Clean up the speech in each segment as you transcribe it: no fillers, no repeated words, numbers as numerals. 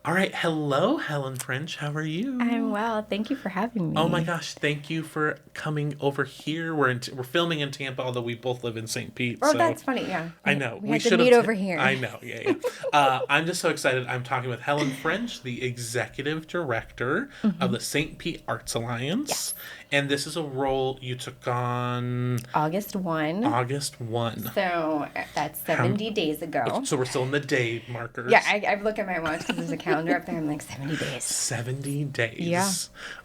All right. Hello, Helen French. How are you? I'm well. Thank you for having me. Oh my gosh, thank you for coming over here. We're filming in Tampa, although we both live in St. Pete. Oh, So that's funny. Yeah. I know We had to should meet have. over here. I know. Yeah, yeah. I'm just so excited. I'm talking with Helen French, the executive director of the St. Pete Arts Alliance, Yes. and this is a role you took on August 1. August 1. So that's 70 days ago. So we're still in the day markers. Yeah, I look at my watch because there's a calendar up there. I'm like, 70 days. 70 days. Yeah.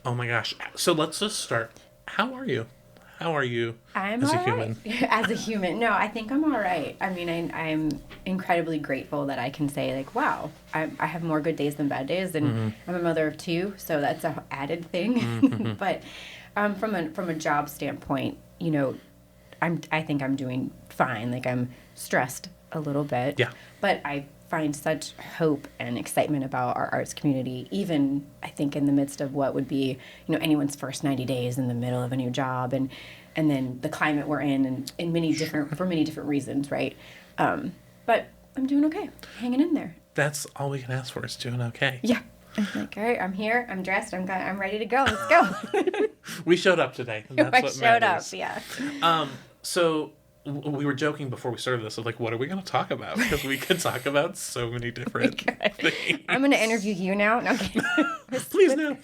Oh my gosh. So let's just start. How are you? How are you I'm as a all right. human? As a human. No, I think I'm all right. I mean, I'm incredibly grateful that I can say, like, wow, I have more good days than bad days. And I'm a mother of two, so that's an added thing. But from a job standpoint, you know, I think I'm doing fine. Like, I'm stressed a little bit. Yeah. But I find such hope and excitement about our arts community, even I think in the midst of what would be, you know, anyone's first 90 days in the middle of a new job, and then the climate we're in, and for many different reasons, right? But I'm doing okay, hanging in there. That's all we can ask for is doing okay. Yeah. I'm like, all right, I'm here, I'm dressed, I'm ready to go. Let's go. We showed up today. And that's I what showed matters. up, yeah. So we were joking before we started this of like, what are we going to talk about? Because we could talk about so many different things. I'm going to interview you now. No, okay. Please no.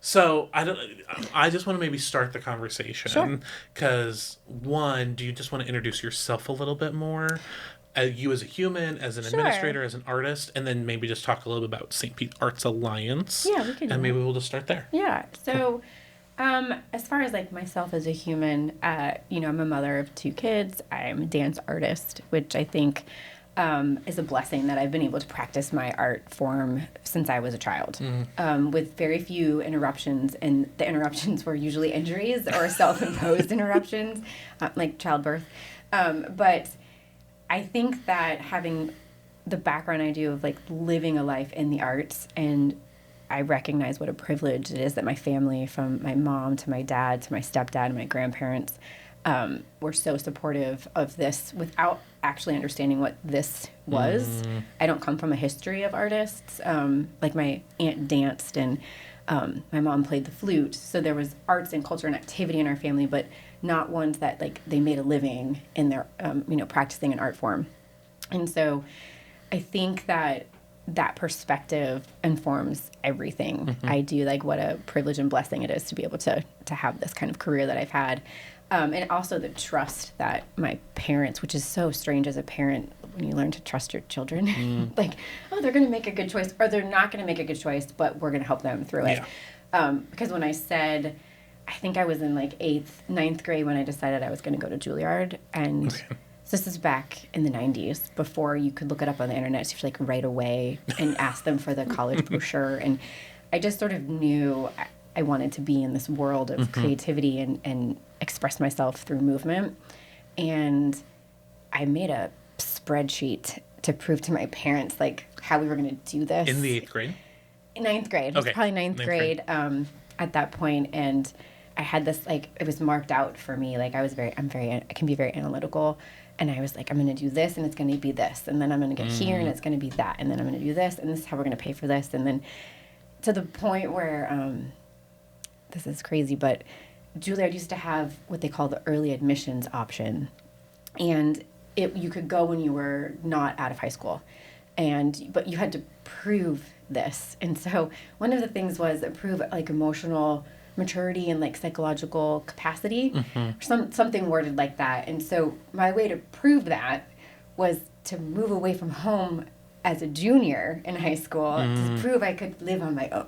So I just want to maybe start the conversation because one, do you just want to introduce yourself a little bit more? You as a human, as an administrator, as an artist, and then maybe just talk a little bit about St. Pete Arts Alliance. Yeah, we can do And maybe that. we'll just start there. Yeah. So, as far as like myself as a human, you know, I'm a mother of two kids. I'm a dance artist, which I think is a blessing that I've been able to practice my art form since I was a child, with very few interruptions. And the interruptions were usually injuries or self-imposed interruptions, like childbirth. But I think that having the background I do of like living a life in the arts, and I recognize what a privilege it is that my family, from my mom to my dad to my stepdad and my grandparents, were so supportive of this without actually understanding what this was. I don't come from a history of artists. Like my aunt danced and my mom played the flute. So there was arts and culture and activity in our family, but not ones that like they made a living in their, you know, practicing an art form. And so I think that perspective informs everything I do, like what a privilege and blessing it is to be able to have this kind of career that I've had. And also the trust that my parents, which is so strange as a parent when you learn to trust your children, like, oh, they're going to make a good choice, or they're not going to make a good choice, but we're going to help them through it. Because when I said, I think I was in like 9th grade when I decided I was going to go to Juilliard, and so this is back in the 90s, before you could look it up on the internet. So you have to like right away and ask them for the college brochure. And I just sort of knew I wanted to be in this world of creativity and express myself through movement. And I made a spreadsheet to prove to my parents like how we were going to do this. In the 8th grade? In 9th grade. It was probably ninth grade at that point. And I had this, like, it was marked out for me. Like, I can be very analytical. And I was like, I'm going to do this, and it's going to be this. And then I'm going to get here, and it's going to be that. And then I'm going to do this, and this is how we're going to pay for this. And then to the point where, this is crazy, but Juilliard used to have what they call the early admissions option. And you could go when you were not out of high school. But you had to prove this. And so one of the things was prove, like, emotional maturity and like psychological capacity, or something worded like that. And so my way to prove that was to move away from home as a junior in high school to prove I could live on my own.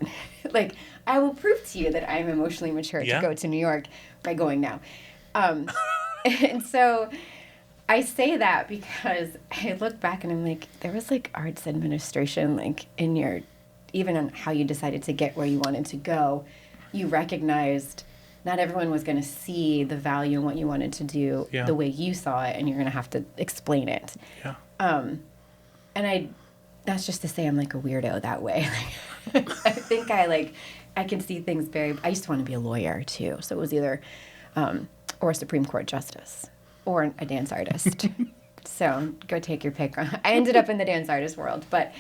Like, I will prove to you that I'm emotionally mature to go to New York by going now. And so I say that because I look back and I'm like, there was like arts administration, like in your, even on how you decided to get where you wanted to go, you recognized not everyone was going to see the value in what you wanted to do the way you saw it, and you're going to have to explain it. And that's just to say I'm like a weirdo that way. I think I can see things I used to want to be a lawyer too. So it was either, or a Supreme Court justice or a dance artist. So go take your pick. I ended up in the dance artist world, but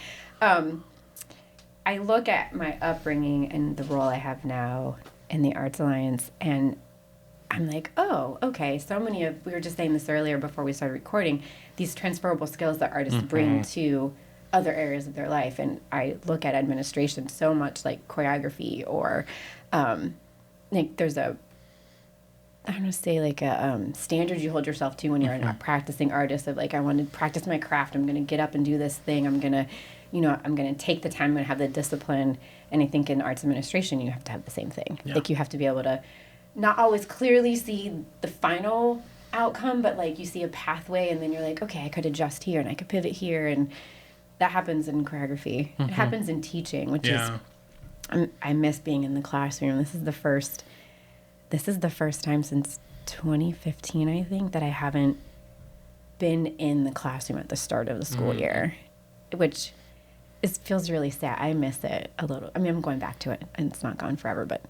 I look at my upbringing and the role I have now in the Arts Alliance, and I'm like, oh, okay, so many of, we were just saying this earlier before we started recording, these transferable skills that artists bring to other areas of their life. And I look at administration so much like choreography, or like there's a, I don't know, say like a standard you hold yourself to when you're a practicing artist of like, I want to practice my craft. I'm going to get up and do this thing. I'm going to, I'm going to take the time. I'm going to have the discipline. And I think in arts administration, you have to have the same thing. Yeah. Like you have to be able to not always clearly see the final outcome, but like you see a pathway and then you're like, okay, I could adjust here and I could pivot here. And that happens in choreography. It happens in teaching, which is, I miss being in the classroom. This is the first time since 2015, I think, that I haven't been in the classroom at the start of the school year, which feels really sad. I miss it a little. I mean, I'm going back to it, and it's not gone forever. But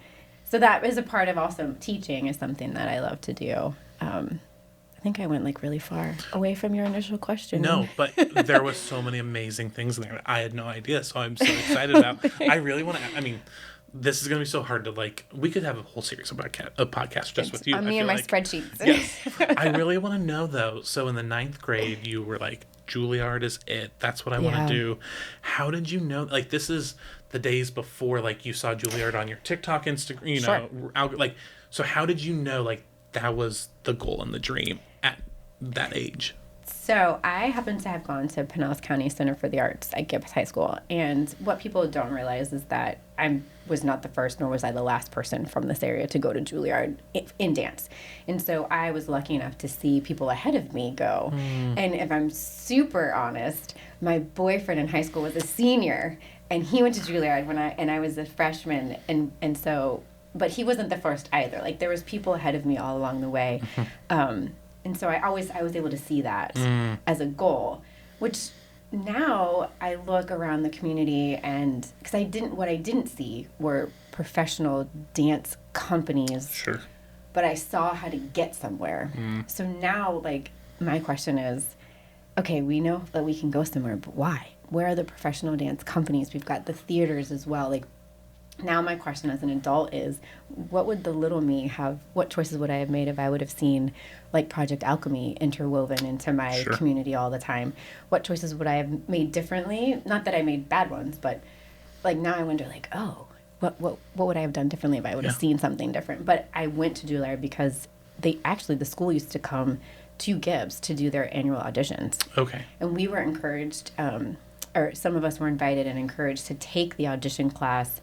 so that is a part of also teaching is something that I love to do. I think I went like really far away from your initial question. No, but there was so many amazing things in there. I had no idea, so I'm so excited about. I really want to. I mean, this is going to be so hard to like. We could have a whole series about a podcast just with you. On me and my spreadsheets. Yes, I really want to know though. So in the 9th grade, you were like, Juilliard is it. That's what I want to do. How did you know? Like, this is the days before like you saw Juilliard on your TikTok, Instagram. You know, like. So how did you know like that was the goal and the dream at that age? So I happen to have gone to Pinellas County Center for the Arts at Gibbs High School. And what people don't realize is that I was not the first, nor was I the last person from this area to go to Juilliard in dance. And so I was lucky enough to see people ahead of me go. And if I'm super honest, my boyfriend in high school was a senior, and he went to Juilliard and I was a freshman. And so, but he wasn't the first either. Like there was people ahead of me all along the way. And so I was able to see that as a goal, which now I look around the community and because what I didn't see were professional dance companies. Sure. But I saw how to get somewhere. So now like my question is, okay, we know that we can go somewhere, but why? Where are the professional dance companies? We've got the theaters as well. Like now my question as an adult is, what would the little me have, what choices would I have made if I would have seen like Project Alchemy interwoven into my community all the time? What choices would I have made differently? Not that I made bad ones, but like now I wonder like, oh, what would I have done differently if I would have seen something different? But I went to Juilliard because the school used to come to Gibbs to do their annual auditions. Okay. And we were encouraged, or some of us were invited and encouraged to take the audition class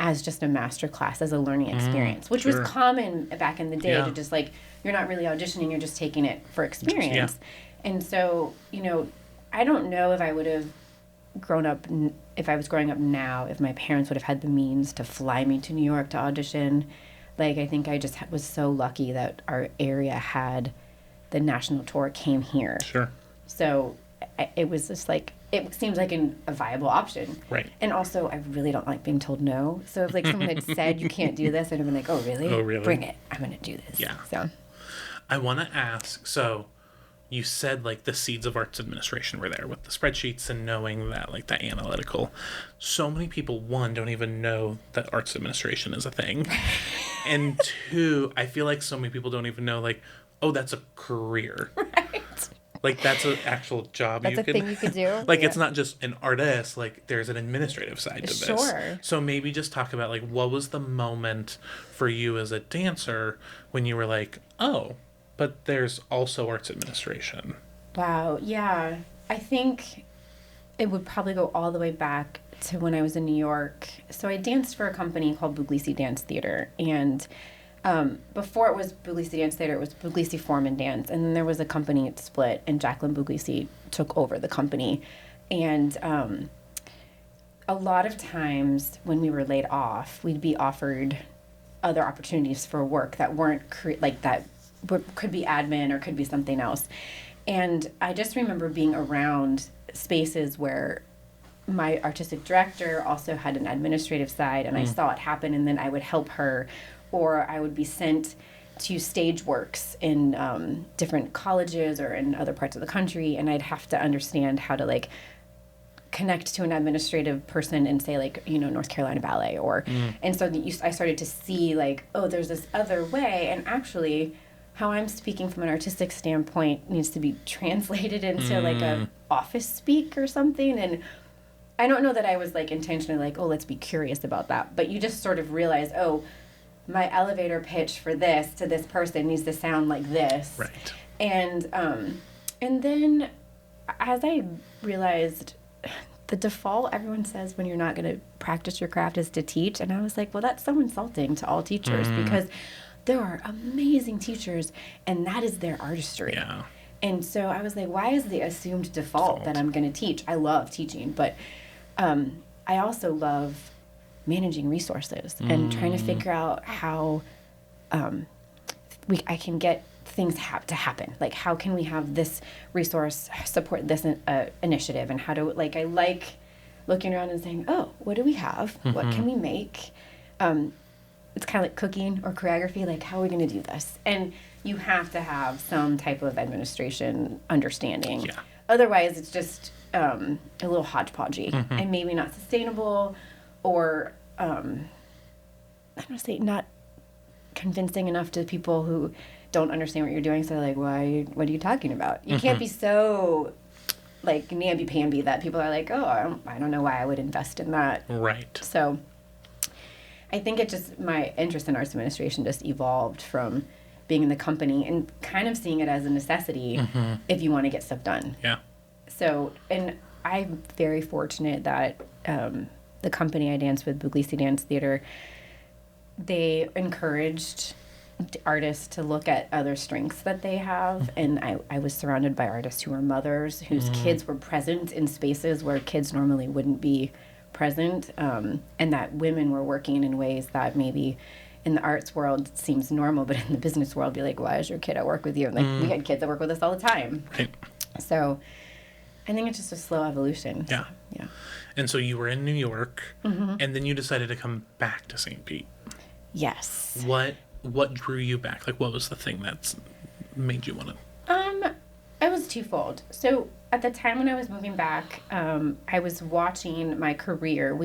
as just a master class, as a learning experience, which was common back in the day to just like, you're not really auditioning, you're just taking it for experience. And so, I don't know if I would have grown up, if I was growing up now, if my parents would have had the means to fly me to New York to audition. Like, I think I just was so lucky that our area had the national tour came here. Sure. So it was just like, it seems like a viable option. Right. And also, I really don't like being told no. So if like someone had said, you can't do this, I'd have been like, oh, really? Oh, really? Bring it. I'm going to do this. Yeah. So I want to ask, so you said like the seeds of arts administration were there with the spreadsheets and knowing that like the analytical. So many people, one, don't even know that arts administration is a thing. And two, I feel like so many people don't even know like, oh, that's a career. Right. Like, that's an actual job that's a thing you could do. Like, it's not just an artist. Like, there's an administrative side to this. Sure. So maybe just talk about, like, what was the moment for you as a dancer when you were like, oh, but there's also arts administration? Wow. Yeah. I think it would probably go all the way back to when I was in New York. So I danced for a company called Puglisi Dance Theater. And before it was Puglisi Dance Theater, it was Puglisi Form and Dance. And then there was a company split, and Jacqueline Puglisi took over the company. And a lot of times when we were laid off, we'd be offered other opportunities for work that weren't could be admin or could be something else. And I just remember being around spaces where my artistic director also had an administrative side, and I saw it happen, and then I would help her, or I would be sent to stage works in different colleges or in other parts of the country, and I'd have to understand how to like connect to an administrative person and say like, North Carolina Ballet or, and so I started to see like, oh, there's this other way. And actually how I'm speaking from an artistic standpoint needs to be translated into like a office speak or something. And I don't know that I was like intentionally like, oh, let's be curious about that. But you just sort of realize, oh, my elevator pitch for this to this person needs to sound like this. Right. And then as I realized the default everyone says when you're not going to practice your craft is to teach. And I was like, well, that's so insulting to all teachers because there are amazing teachers and that is their artistry. Yeah. And so I was like, why is the assumed default that I'm going to teach? I love teaching, but I also love managing resources and trying to figure out how I can get things to happen. Like, how can we have this resource support this initiative? And how do, like, I like looking around and saying, oh, what do we have? What can we make? It's kind of like cooking or choreography. Like, how are we going to do this? And you have to have some type of administration understanding. Yeah. Otherwise, it's just a little hodgepodgey and maybe not sustainable or, I don't want to say not convincing enough to people who don't understand what you're doing. So they're like, what are you talking about? You can't be so like namby-pamby that people are like, oh, I don't know why I would invest in that. Right. So I think my interest in arts administration just evolved from being in the company and kind of seeing it as a necessity if you want to get stuff done. Yeah. So, and I'm very fortunate that the company I danced with, Puglisi Dance Theater, they encouraged artists to look at other strengths that they have. And I was surrounded by artists who were mothers, whose kids were present in spaces where kids normally wouldn't be present, and that women were working in ways that maybe in the arts world seems normal, but in the business world, be like, why is your kid at work with you? And like, we had kids that work with us all the time. Right. So I think it's just a slow evolution. Yeah. So, yeah. And so you were in New York, and then you decided to come back to St. Pete. Yes. What drew you back? Like, what was the thing that's made you want to? It was twofold. So at the time when I was moving back, I was watching my career.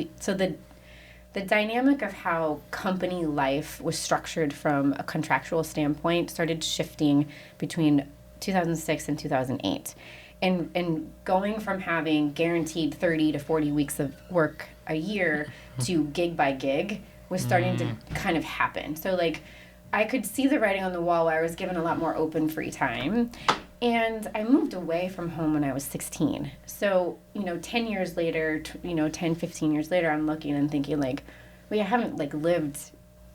The dynamic of how company life was structured from a contractual standpoint started shifting between 2006 and 2008. And going from having guaranteed 30 to 40 weeks of work a year to gig by gig was starting to kind of happen. So, like, I could see the writing on the wall where I was given a lot more open free time. And I moved away from home when I was 16. So, 10 years later, 10, 15 years later, I'm looking and thinking, like, well, I haven't, like, lived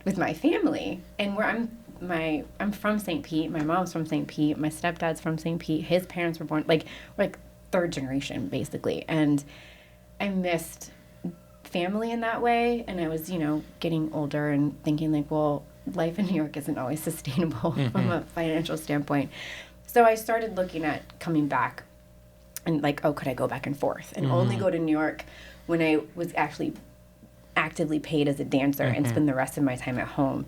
with my family. And where I'm from St. Pete. My mom's from St. Pete. My stepdad's from St. Pete. His parents were born, we're like third generation, basically. And I missed family in that way. And I was, getting older and thinking, like, well, life in New York isn't always sustainable from a financial standpoint. So I started looking at coming back and, like, oh, could I go back and forth and only go to New York when I was actually actively paid as a dancer and spend the rest of my time at home.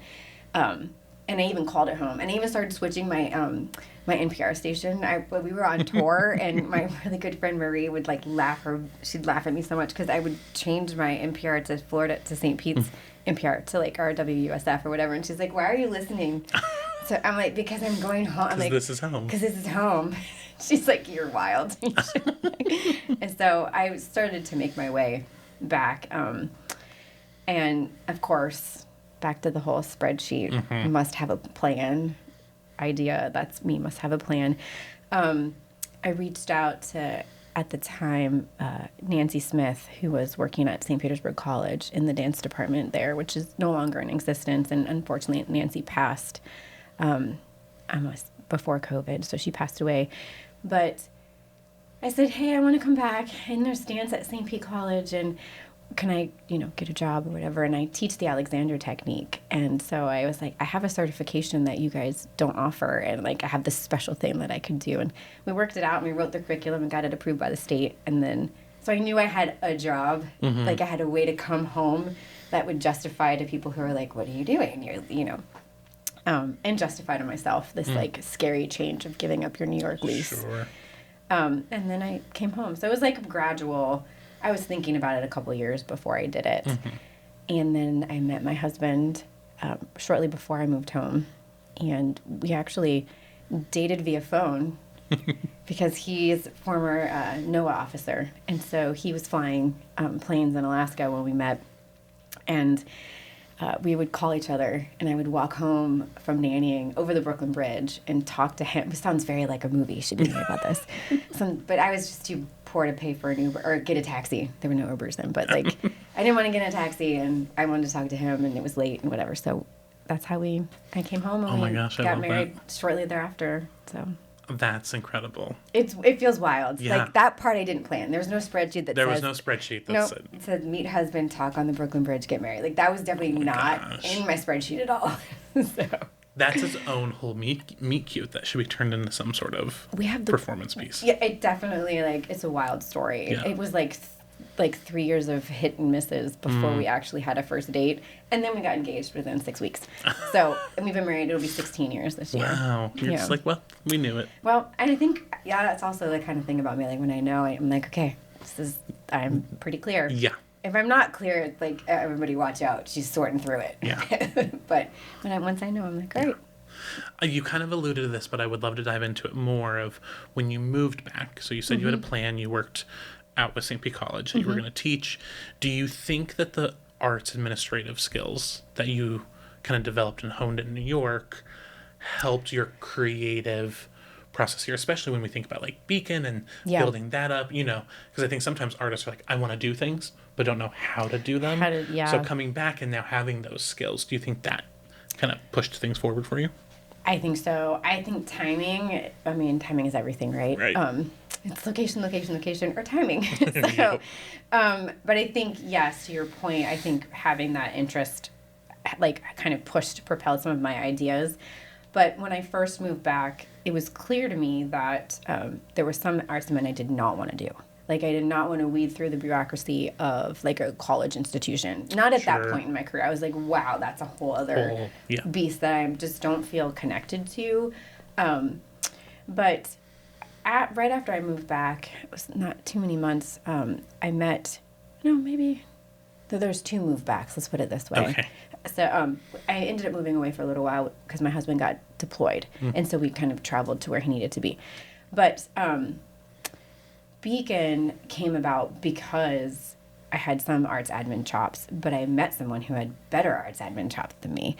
And I even called it home. And I even started switching my my NPR station. We were on tour, and my really good friend Marie would, like, she'd laugh at me so much because I would change my NPR to Florida, to St. Pete's NPR, to, like, RWUSF or whatever. And she's like, why are you listening? So I'm like, because I'm going home. I'm like, this is home. Because this is home. She's like, you're wild. And so I started to make my way back. And, of course, back to the whole spreadsheet, must have a plan idea. That's me, must have a plan. I reached out to, at the time, Nancy Smith, who was working at St. Petersburg College in the dance department there, which is no longer in existence. And unfortunately, Nancy passed almost before COVID, so she passed away. But I said, hey, I want to come back, and there's dance at St. Pete College, and can I, get a job or whatever? And I teach the Alexander technique. And so I was like, I have a certification that you guys don't offer. And, like, I have this special thing that I could do. And we worked it out, and we wrote the curriculum and got it approved by the state. And then, so I knew I had a job. Like, I had a way to come home that would justify to people who are like, what are you doing? And justify to myself this, like, scary change of giving up your New York lease. Sure. And then I came home. So it was, like, gradual. I was thinking about it a couple years before I did it. And then I met my husband shortly before I moved home. And we actually dated via phone because he's a former NOAA officer. And so he was flying planes in Alaska when we met. And we would call each other, and I would walk home from nannying over the Brooklyn Bridge and talk to him. It sounds very like a movie. You should be hearing about this. But I was just too poor to pay for an Uber or get a taxi. There were no Ubers then. But, like, I didn't want to get in a taxi, and I wanted to talk to him, and it was late and whatever. So that's how I came home, and we got married shortly thereafter. So that's incredible. It feels wild. Yeah. Like, that part I didn't plan. There was no spreadsheet that There says... was no spreadsheet that said... It said, meet husband, talk on the Brooklyn Bridge, get married. Like, that was definitely not in my spreadsheet at all. So... That's its own whole meet cute that should be turned into some sort of performance piece. Yeah, it definitely, like, it's a wild story. Yeah. It was, like 3 years of hit and misses before we actually had a first date. And then we got engaged within 6 weeks. So, and we've been married, it'll be 16 years this year. Wow. You're just like, well, we knew it. Well, and I think, that's also the kind of thing about me. Like, when I know, I'm like, okay, I'm pretty clear. Yeah. If I'm not clear, it's like, everybody watch out. She's sorting through it. Yeah. But once I know, I'm like, great. You kind of alluded to this, but I would love to dive into it more of when you moved back. So you said you had a plan. You worked out with St. Pete College that you were going to teach. Do you think that the arts administrative skills that you kind of developed and honed in New York helped your creative process here, especially when we think about like Beacon and building that up, because I think sometimes artists are like, I want to do things, but don't know how to do them. So coming back and now having those skills, do you think that kind of pushed things forward for you? I think so. I think timing is everything, right? Right. It's location, or timing. So, but I think, yes, to your point, I think having that interest, like, kind of propelled some of my ideas. But when I first moved back, it was clear to me that there were some arts men I did not want to do. Like, I did not want to weed through the bureaucracy of, like, a college institution. Not at that point in my career. I was like, wow, that's a whole other beast that I just don't feel connected to. But right after I moved back, it was not too many months, I met, there's 2 move backs, let's put it this way. Okay. So I ended up moving away for a little while because my husband got deployed. And so we kind of traveled to where he needed to be. But Beacon came about because I had some arts admin chops, but I met someone who had better arts admin chops than me,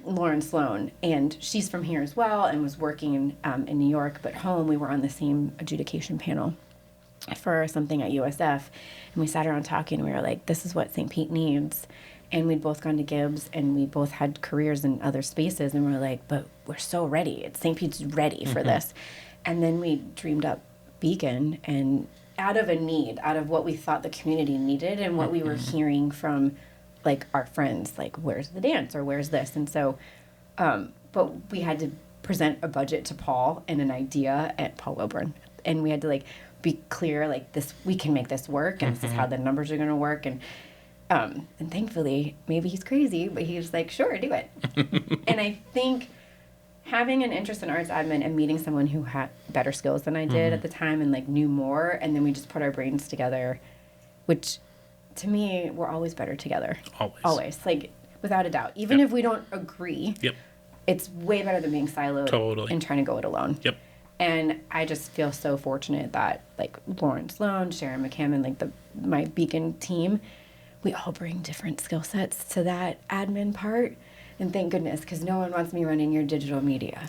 Lauren Sloan. And she's from here as well and was working in New York, but home we were on the same adjudication panel for something at USF. And we sat around talking, and we were like, this is what St. Pete needs. And we'd both gone to Gibbs, and we both had careers in other spaces, and we were like, but we're so ready. St. Pete's ready for this. And then we dreamed up Beacon, and out of a need, out of what we thought the community needed and what we were hearing from, like, our friends, like, where's the dance or where's this? And so, but we had to present a budget to Paul and an idea at Paul Wilburn. And we had to, like, be clear, like, this, we can make this work, and this is how the numbers are going to work. And thankfully, maybe he's crazy, but he's like, sure, do it. And I think having an interest in arts admin and meeting someone who had better skills than I did at the time and, like, knew more, and then we just put our brains together, which, to me, we're always better together. Always. Like, without a doubt. Even if we don't agree, it's way better than being siloed and trying to go it alone. And I just feel so fortunate that, like, Lauren Sloan, Sharon McCammon, like, my Beacon team, we all bring different skill sets to that admin part. And thank goodness, because no one wants me running your digital media.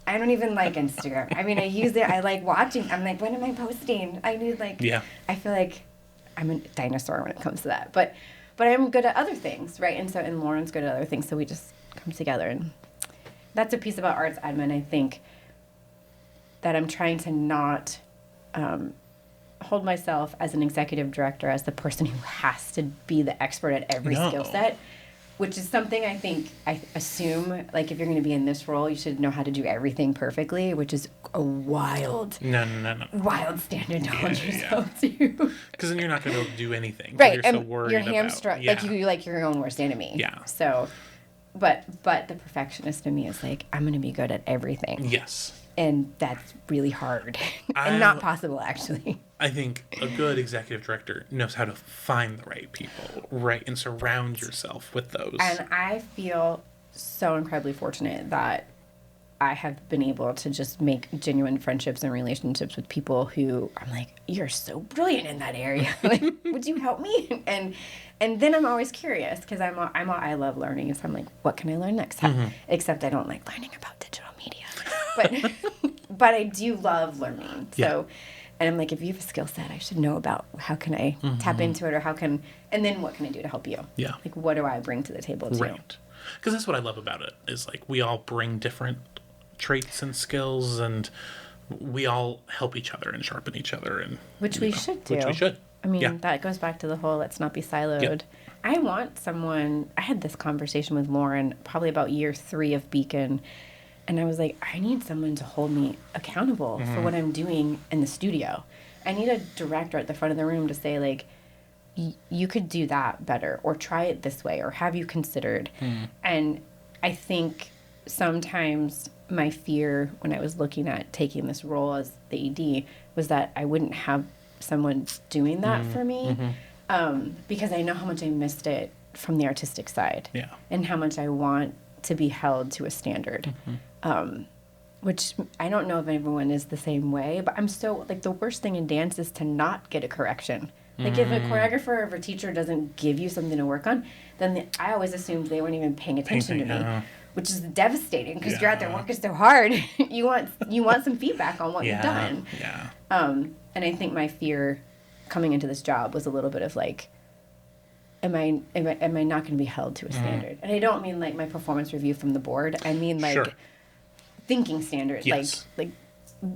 I don't even like Instagram. I mean, I use it. I like watching. I'm like, when am I posting? I need, like, I feel like I'm a dinosaur when it comes to that. But I'm good at other things, right? And Lauren's good at other things. So we just come together. And that's a piece about arts admin, I think, that I'm trying to not hold myself as an executive director as the person who has to be the expert at every skill set. Which is something I think, I assume, like, if you're going to be in this role, you should know how to do everything perfectly, which is a wild standard to hold yourself to. Because then you're not going to be able to do anything. Right. You're so worried you're hamstrung. Like, you like your own worst enemy. Yeah. So, but the perfectionist in me is like, I'm going to be good at everything. Yes. And that's really hard. And not possible, actually. I think a good executive director knows how to find the right people, right, and surround yourself with those. And I feel so incredibly fortunate that I have been able to just make genuine friendships and relationships with people who I'm like, you're so brilliant in that area. Like, would you help me? And then I'm always curious because I love learning. So I'm like, what can I learn next time? Except I don't like learning about digital media, but I do love learning. So, and I'm like, if you have a skill set, I should know about how can I tap into it, and then what can I do to help you? Yeah. Like, what do I bring to the table too? Right. Because that's what I love about it is like we all bring different traits and skills, and we all help each other and sharpen each other, and which we should do. Which we should. I mean, that goes back to the whole let's not be siloed. Yep. I want someone. I had this conversation with Lauren probably about year 3 of Beacon, and I was like, I need someone to hold me accountable for what I'm doing in the studio. I need a director at the front of the room to say like, you could do that better, or try it this way, or have you considered? And I think sometimes my fear when I was looking at taking this role as the ED was that I wouldn't have someone doing that for me, because I know how much I missed it from the artistic side, and how much I want to be held to a standard, which I don't know if everyone is the same way, but I'm so, like, the worst thing in dance is to not get a correction. Like, if a choreographer or if a teacher doesn't give you something to work on, then I always assumed they weren't even paying attention to me. Which is devastating because you're out there working so hard. you want some feedback on what you've done. And I think my fear coming into this job was a little bit of like, am I not going to be held to a standard? And I don't mean like my performance review from the board. I mean like thinking standard. Like,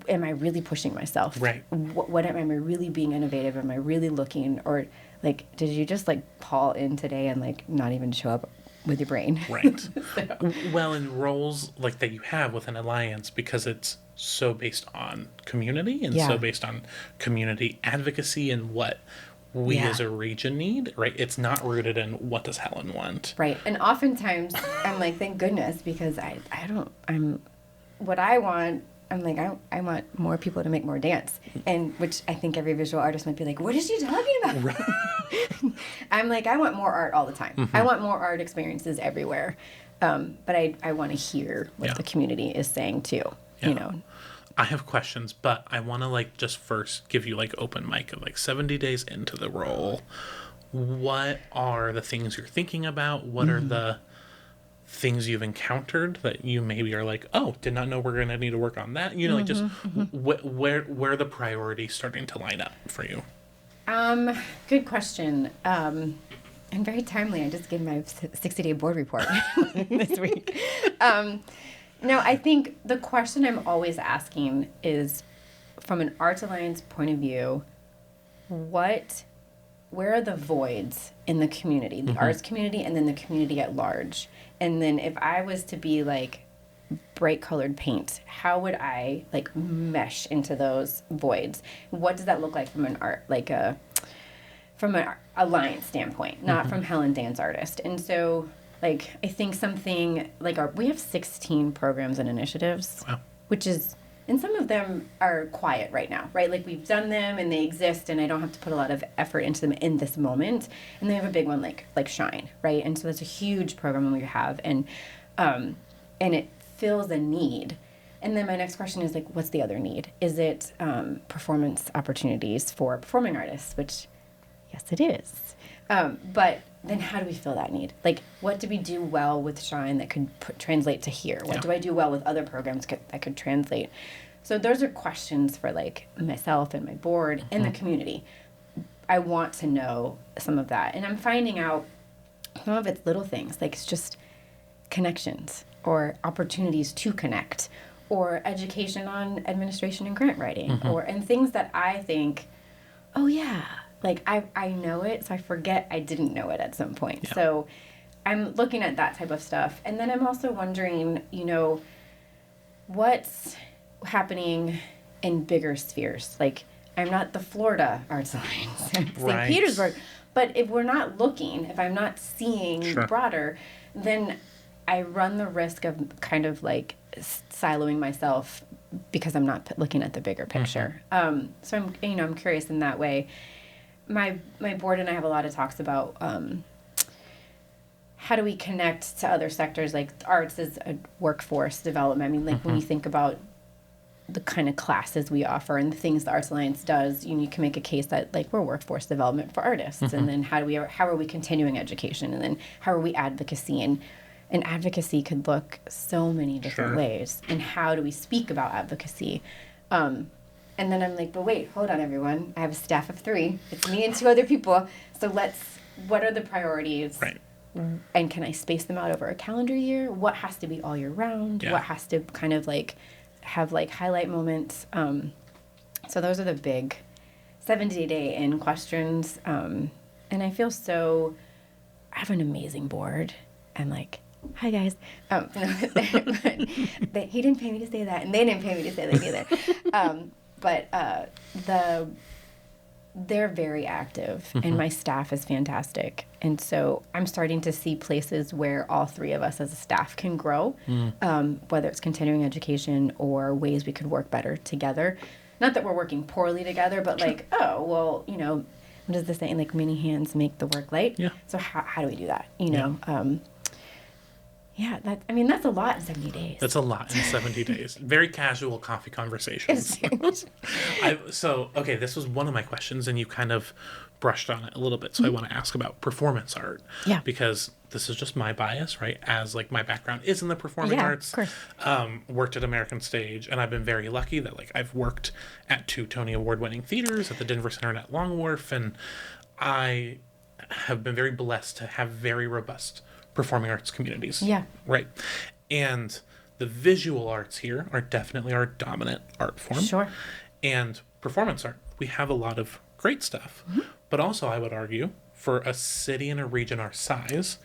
am I really pushing myself? Right. What am I really being innovative? Am I really looking, or like, did you just like call in today and like not even show up with your brain? Right. So. Well, in roles like that you have with an alliance, because it's so based on community and so based on community advocacy and what we as a region need, right? It's not rooted in what does Helen want. Right. And oftentimes I'm like, thank goodness, because what I want, I'm like, I want more people to make more dance. And which I think every visual artist might be like, what is she talking about? Right. I'm like, I want more art all the time. I want more art experiences everywhere. But I want to hear what the community is saying too, you know. I have questions, but I want to like just first give you like open mic of like 70 days into the role. What are the things you're thinking about? What are the things you've encountered that you maybe are like, oh, did not know we're going to need to work on that? You know, like just where are the priorities starting to line up for you? Good question. And very timely. I just gave my 60-day board report this week. No, I think the question I'm always asking is, from an Arts Alliance point of view, where are the voids in the community, the arts community, and then the community at large? And then if I was to be like bright colored paint, how would I like mesh into those voids? What does that look like from an art, like from an alliance standpoint, not from Helen Dance Artist? And so, like, I think something like we have 16 programs and initiatives, which is, and some of them are quiet right now, right? Like, we've done them and they exist, and I don't have to put a lot of effort into them in this moment. And they have a big one like Shine, right? And so that's a huge program we have, and it fills a need. And then my next question is like, what's the other need? Is it performance opportunities for performing artists? Which, yes, it is. But then how do we fill that need? Like, what do we do well with Shine that could translate to here? What do I do well with other programs that could translate? So those are questions for, like, myself and my board and the community. I want to know some of that. And I'm finding out some of it's little things. Like, it's just connections or opportunities to connect or education on administration and grant writing and things that I think, oh, yeah. Like, I know it, so I forget I didn't know it at some point. Yeah. So I'm looking at that type of stuff. And then I'm also wondering, you know, what's happening in bigger spheres? Like, I'm not the Florida Arts Alliance, St. Petersburg. But if we're not looking, if I'm not seeing broader, then I run the risk of kind of, like, siloing myself because I'm not looking at the bigger picture. So I'm curious in that way. My board and I have a lot of talks about how do we connect to other sectors, like arts as a workforce development. I mean, like when you think about the kind of classes we offer and the things the Arts Alliance does, you can make a case that like we're workforce development for artists. And then how are we continuing education? And then how are we advocacy? And advocacy could look so many different ways. And how do we speak about advocacy? And then I'm like, but wait, hold on, everyone. I have a staff of 3. It's me and 2 other people. So what are the priorities? Right. And can I space them out over a calendar year? What has to be all year round? Yeah. What has to kind of like have like highlight moments? So those are the big 70-day in questions. And I feel I have an amazing board and like, hi guys. He didn't pay me to say that and they didn't pay me to say that either. They're very active and my staff is fantastic. And so I'm starting to see places where all 3 of us as a staff can grow, whether it's continuing education or ways we could work better together. Not that we're working poorly together, but like, oh, well, what is the saying? Like many hands make the work light. Yeah. So how do we do that? Yeah, that's a lot in 70 days. That's a lot in 70 days. Very casual coffee conversations. This was one of my questions, and you kind of brushed on it a little bit. So I want to ask about performance art. Yeah. Because this is just my bias, right? As like my background is in the performing arts. Of course. Worked at American Stage, and I've been very lucky that like I've worked at 2 Tony Award-winning theaters at the Denver Center and at Long Wharf, and I have been very blessed to have very robust performing arts communities. Yeah. Right. And the visual arts here are definitely our dominant art form. Sure. And performance art, we have a lot of great stuff. But also, I would argue, for a city and a region our size,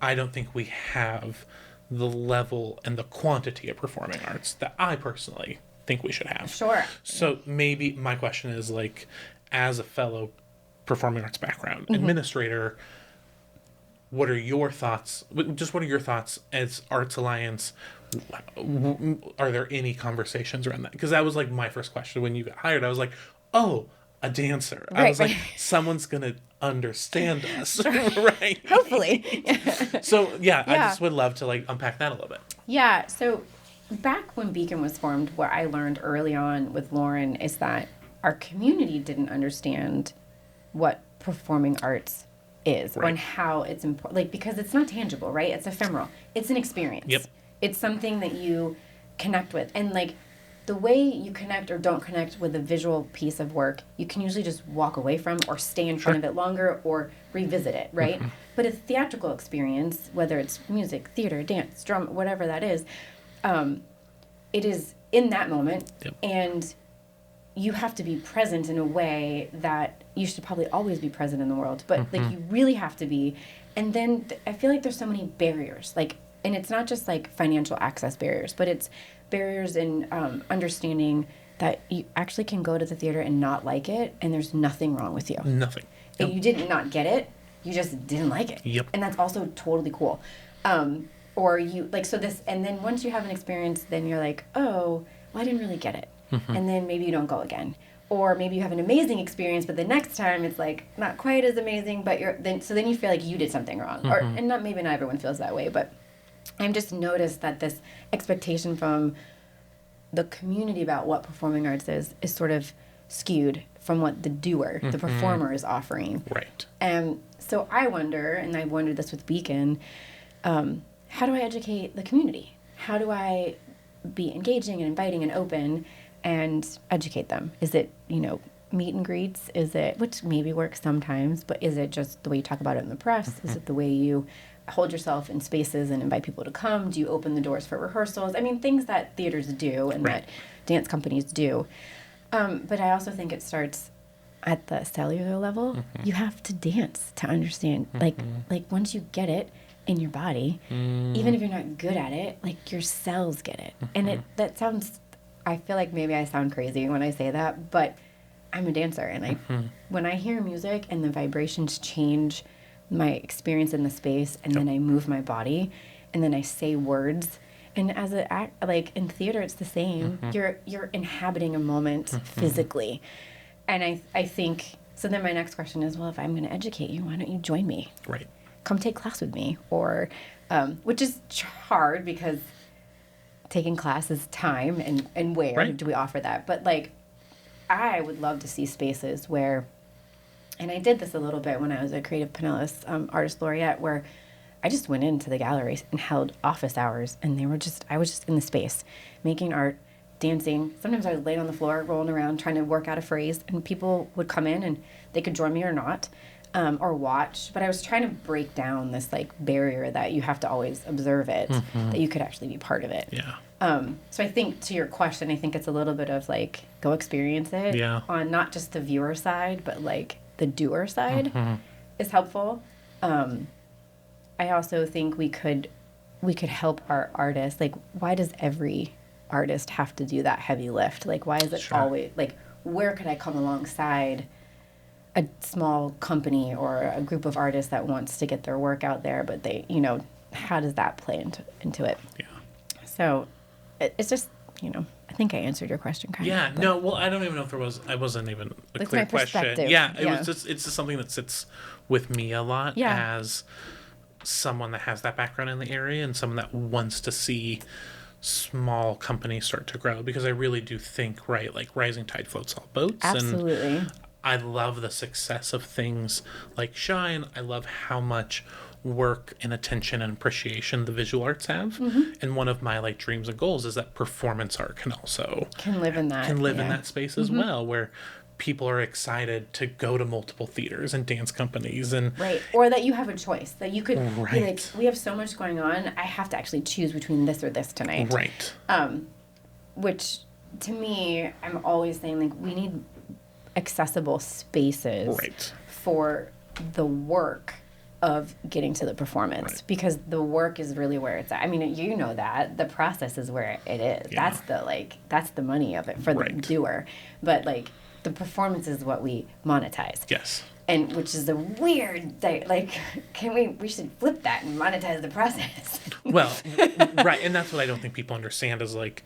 I don't think we have the level and the quantity of performing arts that I personally think we should have. Sure. So maybe my question is like, as a fellow performing arts background administrator, what are your thoughts? What are your thoughts as Arts Alliance? Are there any conversations around that? Because that was like my first question when you got hired. I was like, oh, a dancer. I was like, someone's going to understand us, right? Hopefully. So, I just would love to like unpack that a little bit. Yeah. So back when Beacon was formed, what I learned early on with Lauren is that our community didn't understand what performing arts is and how it's important, like, because it's not tangible, right? It's ephemeral. It's an experience. Yep. It's something that you connect with. And like the way you connect or don't connect with a visual piece of work, you can usually just walk away from or stay in front of it longer or revisit it, right? But a theatrical experience, whether it's music, theater, dance, drum, whatever that is, it is in that moment. Yep. And you have to be present in a way that you should probably always be present in the world, but like you really have to be. And then I feel like there's so many barriers, like, and it's not just like financial access barriers, but it's barriers in understanding that you actually can go to the theater and not like it, and there's nothing wrong with you. Nothing. Yep. If you did not get it, you just didn't like it. Yep. And that's also totally cool. Or you like, so this, and then once you have an experience, then you're like, oh, well, I didn't really get it. And then maybe you don't go again. Or maybe you have an amazing experience, but the next time it's like not quite as amazing, but then you feel like you did something wrong. Or and maybe not everyone feels that way, but I've just noticed that this expectation from the community about what performing arts is sort of skewed from what the doer, the performer, is offering. Right. And so I wonder, and I wondered this with Beacon, how do I educate the community? How do I be engaging and inviting and open and educate them? Is it, meet and greets? Is it, which maybe works sometimes, but is it just the way you talk about it in the press? Is it the way you hold yourself in spaces and invite people to come? Do you open the doors for rehearsals? I mean, things that theaters do and that dance companies do. But I also think it starts at the cellular level. You have to dance to understand. Like once you get it in your body, even if you're not good at it, like your cells get it. And that sounds, I feel like maybe I sound crazy when I say that, but I'm a dancer, and when I hear music and the vibrations change my experience in the space, and then I move my body, and then I say words, And as a act, like in theater, it's the same. You're inhabiting a moment physically, and I think so. Then my next question is, well, if I'm going to educate you, why don't you join me? Right. Come take class with me, or which is hard because taking class is time, and where do we offer that? But like, I would love to see spaces where, and I did this a little bit when I was a Creative Pinellas Artist Laureate, where I just went into the galleries and held office hours, and I was just in the space, making art, dancing. Sometimes I was laid on the floor, rolling around, trying to work out a phrase, and people would come in and they could join me or not, or watch. But I was trying to break down this like barrier that you have to always observe it, that you could actually be part of it. Yeah. So I think to your question, I think it's a little bit of like, go experience it on not just the viewer side, but like the doer side is helpful. I also think we could help our artists. Like, why does every artist have to do that heavy lift? Like, why is it always, like, where could I come alongside a small company or a group of artists that wants to get their work out there, but they, how does that play into it? Yeah. So it's just, I think I answered your question kind of. Yeah, no, well, I don't even know if I wasn't even a clear question. Yeah, it's just something that sits with me a lot as someone that has that background in the area and someone that wants to see small companies start to grow, because I really do think, right, like rising tide floats all boats. Absolutely. And I love the success of things like Shine. I love how much work and attention and appreciation the visual arts have. And one of my like dreams and goals is that performance art can live in that space as well, where people are excited to go to multiple theaters and dance companies and or that you have a choice, that you could be like, we have so much going on, I have to actually choose between this or this tonight, which to me, I'm always saying, like, we need accessible spaces for the work of getting to the performance, because the work is really where it's at. I mean, that the process is where it is. That's the money of it for the doer, but like the performance is what we monetize. Yes. And which is a weird thing. Like, we should flip that and monetize the process. Well, and that's what I don't think people understand is like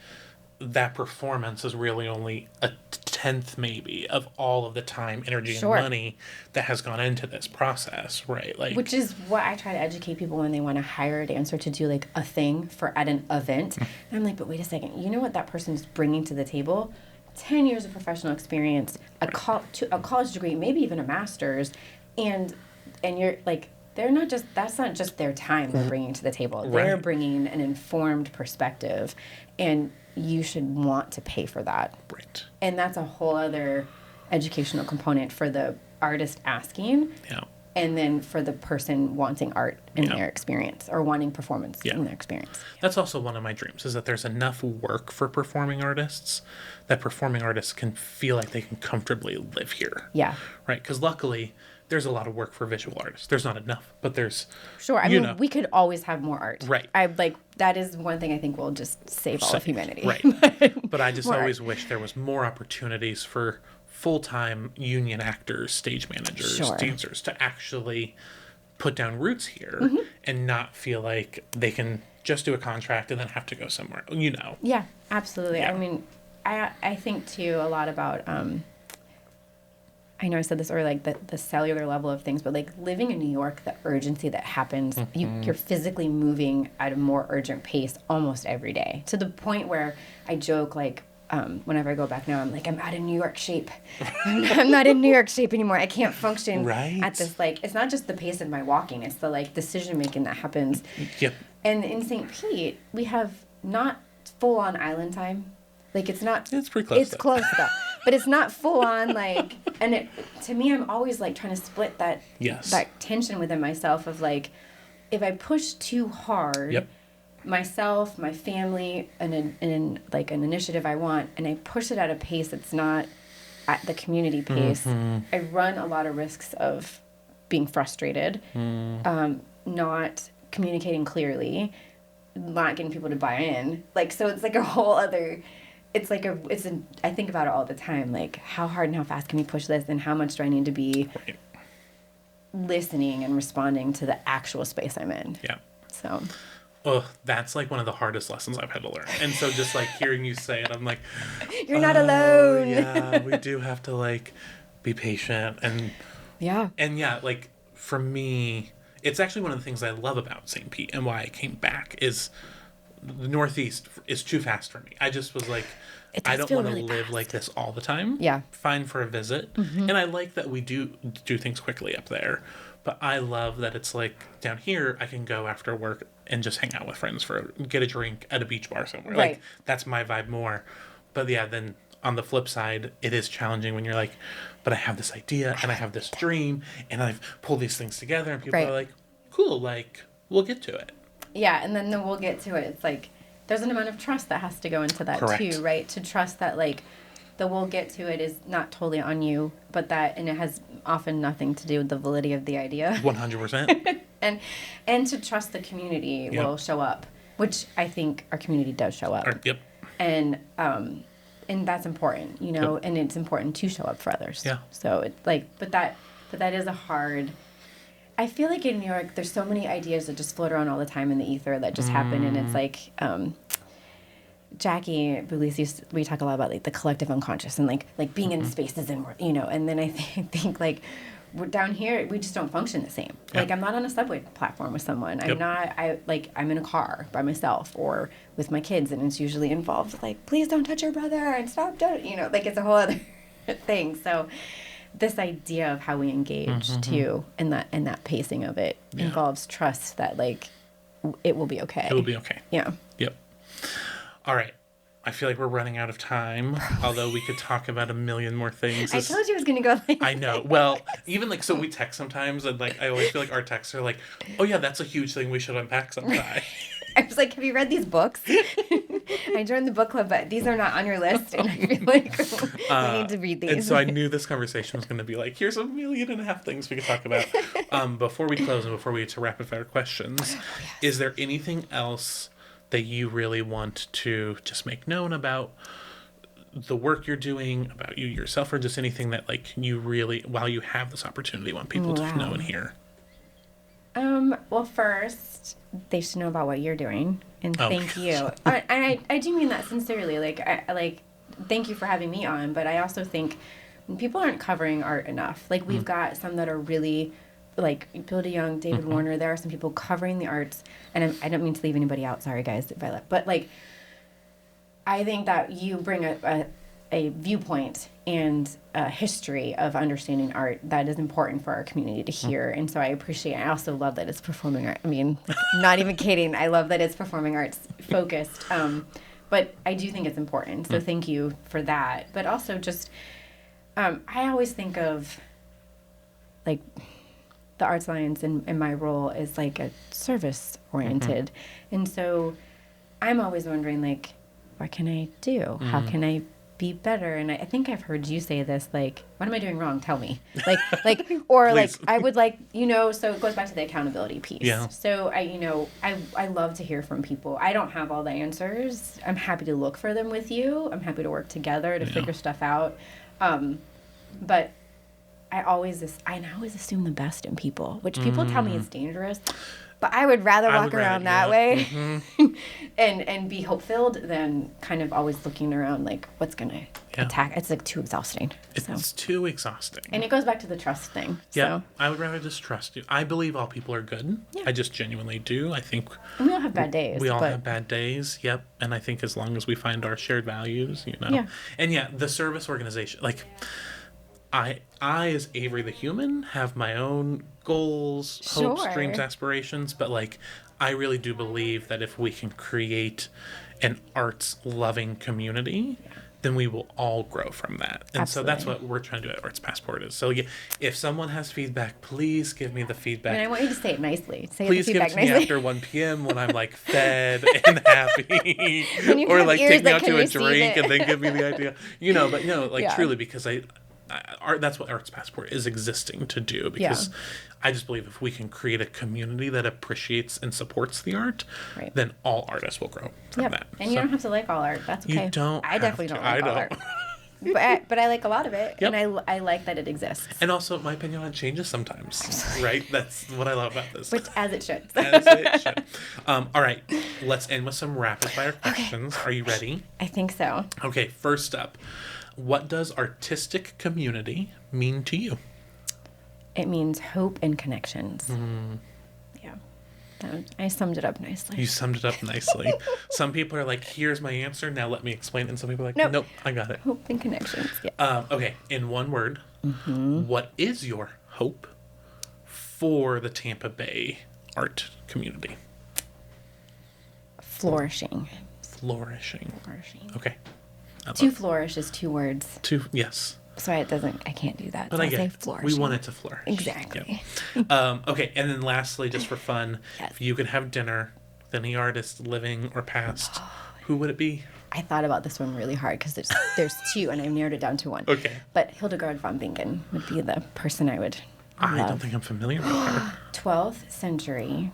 that performance is really only a tenth maybe of all of the time, energy, and money that has gone into this process, right? Like, which is what I try to educate people when they want to hire a dancer to do like a thing at an event. And I'm like, but wait a second, you know what that person's bringing to the table? 10 years of professional experience, a college degree, maybe even a master's, and you're like, that's not just their time they're bringing to the table. They're bringing an informed perspective, and you should want to pay for that. Right. And that's a whole other educational component for the artist asking. Yeah. And then for the person wanting art in their experience, or wanting performance in their experience. That's also one of my dreams, is that there's enough work for performing artists that performing artists can feel like they can comfortably live here. Yeah. Right? Because luckily, there's a lot of work for visual artists. There's not enough, but there's... Sure. I mean, we could always have more art. Right. That is one thing I think will just save all of humanity. Right. But I just always wish there was more opportunities for full-time union actors, stage managers, dancers to actually put down roots here and not feel like they can just do a contract and then have to go somewhere, Yeah, absolutely. Yeah. I mean, I think too a lot about, I know I said this earlier, like the cellular level of things, but like living in New York, the urgency that happens, you're physically moving at a more urgent pace almost every day, to the point where I joke, like, whenever I go back now, I'm like, I'm out of New York shape. I'm not in New York shape anymore. I can't function at this, like, it's not just the pace of my walking, it's the, like, decision-making that happens. Yep. And in St. Pete, we have not full-on island time. Like, it's pretty close. It's close, though. But it's not full-on, like, and to me, I'm always, like, trying to split that tension within myself of, like, if I push too hard... myself, my family, and like an initiative I want, and I push it at a pace that's not at the community pace, I run a lot of risks of being frustrated, not communicating clearly, not getting people to buy in. Like, so it's like a whole other, I think about it all the time, like, how hard and how fast can we push this, and how much do I need to be listening and responding to the actual space I'm in? Yeah. So... Oh, that's like one of the hardest lessons I've had to learn. And so just like hearing you say it, I'm like, you're not alone. Yeah, we do have to like be patient and yeah. And yeah, like for me, it's actually one of the things I love about St. Pete and why I came back is the Northeast is too fast for me. I just was like, I don't want to live like this all the time. Yeah. Fine for a visit. And I like that we do things quickly up there. But I love that it's like down here, I can go after work and just hang out with friends get a drink at a beach bar somewhere. Right. Like that's my vibe more. But yeah, then on the flip side, it is challenging when you're like, but I have this idea and I have this dream and I've pulled these things together and people are like, cool, like we'll get to it. Yeah, and then we'll get to it. It's like there's an amount of trust that has to go into that too, right? To trust that like the we'll get to it is not totally on you, but and it has often nothing to do with the validity of the idea. 100%. and to trust the community will show up, which I think our community does show up. Yep. And that's important, you know, and it's important to show up for others. Yeah. So it's like, but that is a hard. I feel like in New York, there's so many ideas that just float around all the time in the ether that just happen, and it's like, Jackie Boulise we talk a lot about like the collective unconscious and like being in spaces and you know, and then I think like we're down here we just don't function the same. Like I'm not on a subway platform with someone. I'm in a car by myself or with my kids, and it's usually involved like please don't touch your brother and don't you know, like it's a whole other thing. So this idea of how we engage too and that pacing of it involves trust that like it will be okay. It will be okay. Yeah. Yep. All right. I feel like we're running out of time, although we could talk about a million more things. I told you it was going to go like I know. Well, even like, so we text sometimes, and like, I always feel like our texts are like, oh yeah, that's a huge thing we should unpack sometime. I was like, have you read these books? I joined the book club, but these are not on your list, and I feel like we need to read these. And so I knew this conversation was going to be like, here's 1.5 million things we could talk about. Before we close and before we get to rapid fire questions, is there anything else that you really want to just make known about the work you're doing, about you yourself, or just anything that like you really, while you have this opportunity, want people to know and hear? Well, first, they should know about what you're doing, and thank you. And I do mean that sincerely. Like, I thank you for having me on, but I also think when people aren't covering art enough. Like, we've got some that are really, like, Bill DeYoung, David Warner, there are some people covering the arts, and I don't mean to leave anybody out, sorry guys, if I left, but, like, I think that you bring a viewpoint and a history of understanding art that is important for our community to hear, and so I appreciate it. I also love that it's performing art. I mean, not even kidding, I love that it's performing arts focused, but I do think it's important, so thank you for that. But also just, I always think of, like, the Arts Alliance and my role is like a service oriented. And so I'm always wondering, like, what can I do? How can I be better? And I think I've heard you say this, like, what am I doing wrong? Tell me. Like, or like, I would like, you know, so it goes back to the accountability piece. Yeah. So I love to hear from people. I don't have all the answers. I'm happy to look for them with you. I'm happy to work together to figure stuff out. But I always assume the best in people, which people tell me is dangerous, but I would rather walk around that way and be hope-filled than kind of always looking around like what's going to attack. It's like too exhausting. It's too exhausting. And it goes back to the trust thing. Yeah, So. I would rather just trust you. I believe all people are good. Yeah. I just genuinely do. I think and we all have bad days. We all have bad days, yep. And I think as long as we find our shared values, you know. Yeah. And the service organization, like, I, as Avery the human, have my own goals, hopes, dreams, aspirations, but, like, I really do believe that if we can create an arts-loving community, then we will all grow from that. And so that's what we're trying to do at Arts Passport is. So, if someone has feedback, please give me the feedback. And I want you to say it nicely. Please give it to me after 1 p.m. when I'm, like, fed and happy. Or, like, take me out to a drink and then give me the idea. Truly, because that's what Arts Passport is existing to do, because I just believe if we can create a community that appreciates and supports the art, then all artists will grow from that. And you don't have to like all art. That's okay. You don't. I definitely don't like all art. but I like a lot of it, Yep. and I like that it exists. And also, my opinion on it changes sometimes, right? That's what I love about this. Which, as it should. As it should. All right, let's end with some rapid fire questions. Are you ready? I think so. Okay, first up, what does artistic community mean to you? It means hope and connections. Yeah. I summed it up nicely. You summed it up nicely. Some people are like, here's my answer, now let me explain it. And some people are like, nope, I got it. Hope and connections, yeah. Okay, in one word, what is your hope for the Tampa Bay art community? Flourishing. Flourishing. Okay. To flourish is 2 words. Yes. So I can't do that. But so I I'll get say it. flourishing. We want it to flourish. Exactly. Yep. Okay, and then lastly, just for fun, Yes. if you could have dinner with any artist, living or past, who would it be? I thought about this one really hard because there's 2, and I've narrowed it down to 1. Okay. But Hildegard von Bingen would be the person I would I love. don't think I'm familiar with her. 12th century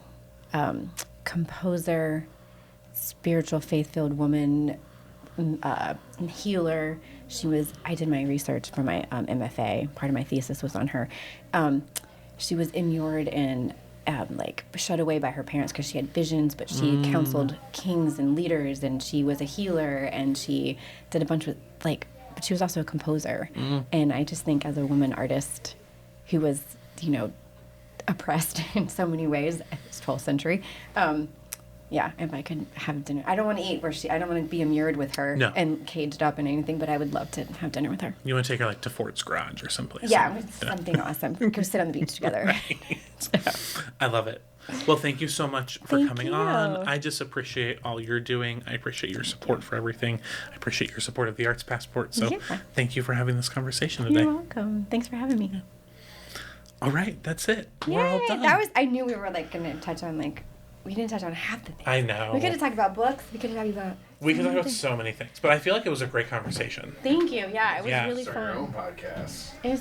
composer, spiritual faith-filled woman, healer. I did my research for my MFA. Part of my thesis was on her. She was immured and shut away by her parents because she had visions, but she counseled kings and leaders, and she was a healer, and she did a bunch of but she was also a composer. And I just think as a woman artist who was, oppressed in so many ways, it's 12th century, yeah, if I could have dinner. I don't want to eat I don't want to be immured with her and caged up and anything, but I would love to have dinner with her. You want to take her to Ford's Garage or someplace? Yeah, something awesome. Go sit on the beach together. Right. I love it. Well, thank you so much for coming on. I just appreciate all you're doing. I appreciate your support for everything. I appreciate your support of the Arts Passport. So thank you for having this conversation today. You're welcome. Thanks for having me. All right, that's it. We're all done. I knew we were going to touch on we didn't touch on half the things. I know. We could have talked about books. We could have talked about so many things, but I feel like it was a great conversation. Thank you. Yeah, it was really Start your fun. own podcast. It was